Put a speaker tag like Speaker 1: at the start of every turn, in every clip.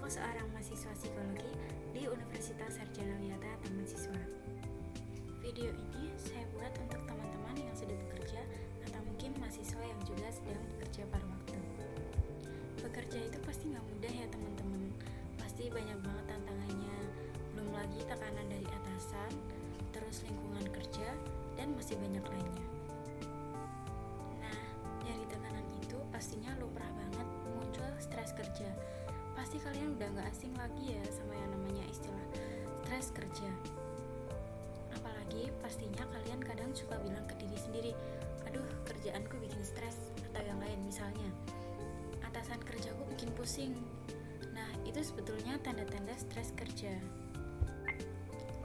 Speaker 1: seorang mahasiswa psikologi di Universitas Sarjana Wiyata Taman Siswa. Video ini saya buat untuk teman-teman yang sudah bekerja atau mungkin mahasiswa yang juga sedang bekerja paruh waktu. Bekerja itu pasti nggak mudah ya teman-teman, pasti banyak banget tantangannya, belum lagi tekanan dari atasan, terus lingkungan kerja, dan masih banyak lainnya. Nah, dari tekanan itu pastinya lumrah banget muncul stres kerja. Pasti kalian udah gak asing lagi ya sama yang namanya istilah stres kerja. Apalagi pastinya kalian kadang suka bilang ke diri sendiri, aduh kerjaanku bikin stres, atau yang lain misalnya, atasan kerjaku bikin pusing. Nah, itu sebetulnya tanda-tanda stres kerja.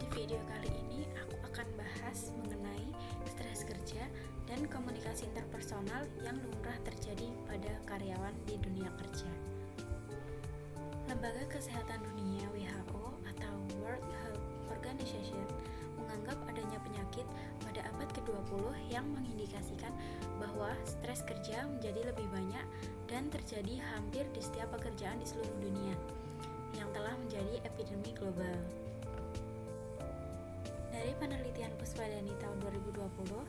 Speaker 1: Di video kali ini aku akan bahas mengenai stres kerja dan komunikasi interpersonal yang lumrah terjadi pada karyawan di dunia kerja. Lembaga Kesehatan Dunia (WHO) atau World Health Organization menganggap adanya penyakit pada abad ke-20 yang mengindikasikan bahwa stres kerja menjadi lebih banyak dan terjadi hampir di setiap pekerjaan di seluruh dunia, yang telah menjadi epidemi global. Dari penelitian Puspadani tahun 2020,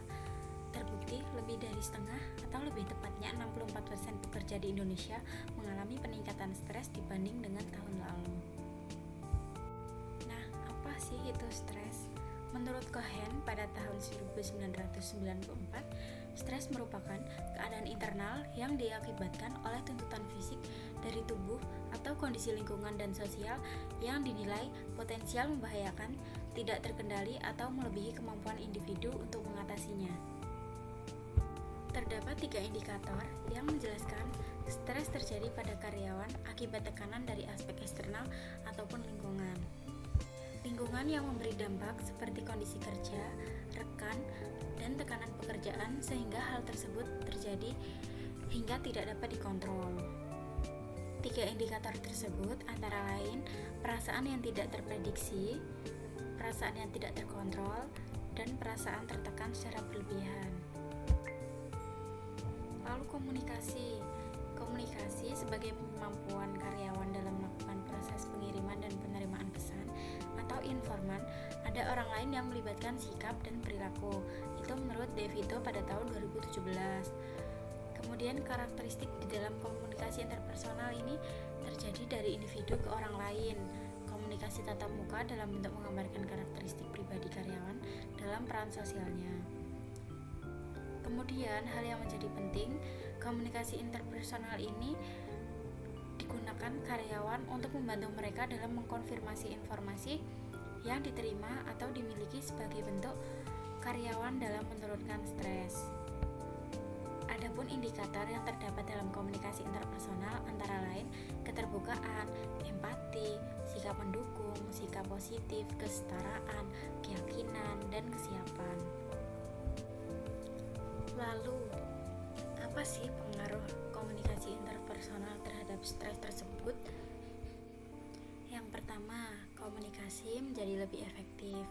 Speaker 1: terbukti lebih dari setengah atau lebih tepatnya 64% pekerja di Indonesia mengalami peningkatan stres dibanding dengan tahun lalu. Nah, apa sih itu stres? Menurut Cohen pada tahun 1994, stres merupakan keadaan internal yang diakibatkan oleh tuntutan fisik dari tubuh atau kondisi lingkungan dan sosial yang dinilai potensial membahayakan, tidak terkendali atau melebihi kemampuan individu untuk mengatasinya. Terdapat 3 indikator yang menjelaskan stres terjadi pada karyawan akibat tekanan dari aspek eksternal ataupun lingkungan. Lingkungan yang memberi dampak seperti kondisi kerja, rekan, dan tekanan pekerjaan sehingga hal tersebut terjadi hingga tidak dapat dikontrol. 3 indikator tersebut antara lain perasaan yang tidak terprediksi, perasaan yang tidak terkontrol, dan perasaan tertekan secara berlebihan. Lalu komunikasi sebagai kemampuan karyawan dalam melakukan proses pengiriman dan penerimaan pesan atau informan, ada orang lain yang melibatkan sikap dan perilaku. Itu menurut DeVito pada tahun 2017. Kemudian karakteristik di dalam komunikasi interpersonal ini terjadi dari individu ke orang lain. Komunikasi tatap muka dalam bentuk menggambarkan karakteristik pribadi karyawan dalam peran sosialnya. Kemudian, hal yang menjadi penting, komunikasi interpersonal ini digunakan karyawan untuk membantu mereka dalam mengkonfirmasi informasi yang diterima atau dimiliki sebagai bentuk karyawan dalam menurunkan stres. Adapun indikator yang terdapat dalam komunikasi interpersonal antara lain keterbukaan, empati, sikap mendukung, sikap positif, kesetaraan, keyakinan, dan kesiapan. Lalu, apa sih pengaruh komunikasi interpersonal terhadap stres tersebut? Yang pertama, komunikasi menjadi lebih efektif,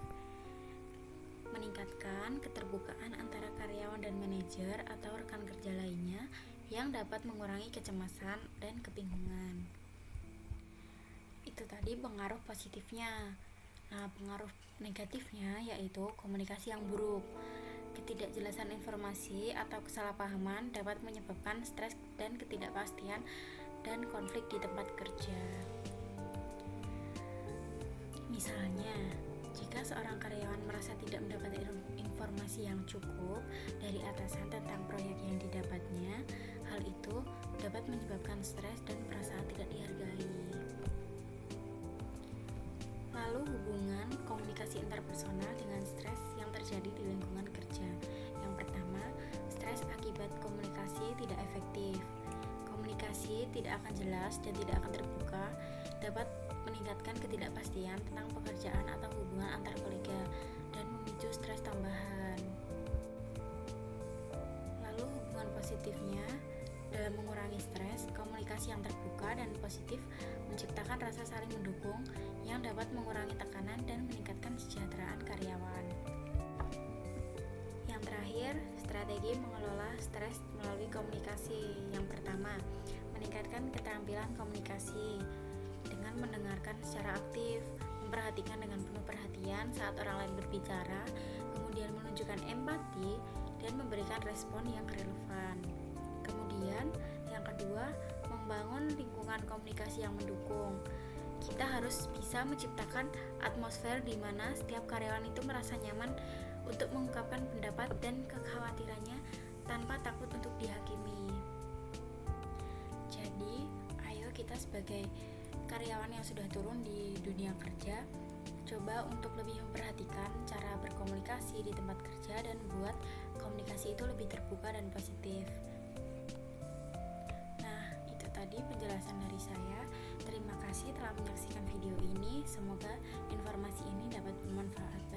Speaker 1: meningkatkan keterbukaan antara karyawan dan manajer atau rekan kerja lainnya yang dapat mengurangi kecemasan dan kebingungan. Itu tadi pengaruh positifnya. Nah, pengaruh negatifnya yaitu komunikasi yang buruk. Ketidakjelasan informasi atau kesalahpahaman dapat menyebabkan stres dan ketidakpastian dan konflik di tempat kerja. Misalnya, jika seorang karyawan merasa tidak mendapat informasi yang cukup dari atasan tentang proyek yang didapatnya, hal itu dapat menyebabkan stres dan perasaan tidak dihargai. Lalu hubungan komunikasi interpersonal dengan stres yang terjadi di lingkungan kerja. Yang pertama, stres akibat komunikasi tidak efektif. Komunikasi tidak akan jelas dan tidak akan terbuka dapat meningkatkan ketidakpastian tentang pekerjaan atau hubungan antar kolega dan memicu stres tambahan. Lalu hubungan positifnya dalam mengurangi stres, komunikasi yang terbuka dan positif menciptakan rasa saling mendukung yang dapat mengurangi tekanan dan meningkatkan kesejahteraan karyawan. Yang terakhir, strategi mengelola stres melalui komunikasi. Yang pertama, meningkatkan keterampilan komunikasi dengan dengan mendengarkan secara aktif, memperhatikan dengan penuh perhatian saat orang lain berbicara, kemudian menunjukkan empati dan memberikan respon yang relevan. Kemudian yang kedua, membangun lingkungan komunikasi yang mendukung. Kita harus bisa menciptakan atmosfer di mana setiap karyawan itu merasa nyaman untuk mengungkapkan pendapat dan kekhawatirannya tanpa takut untuk dihakimi. Jadi, ayo kita sebagai karyawan yang sudah turun di dunia kerja, coba untuk lebih memperhatikan cara berkomunikasi di tempat kerja dan buat komunikasi itu lebih terbuka dan positif. Nah, itu tadi penjelasan dari saya. Terima kasih telah menyaksikan video ini. Semoga informasi ini dapat bermanfaat.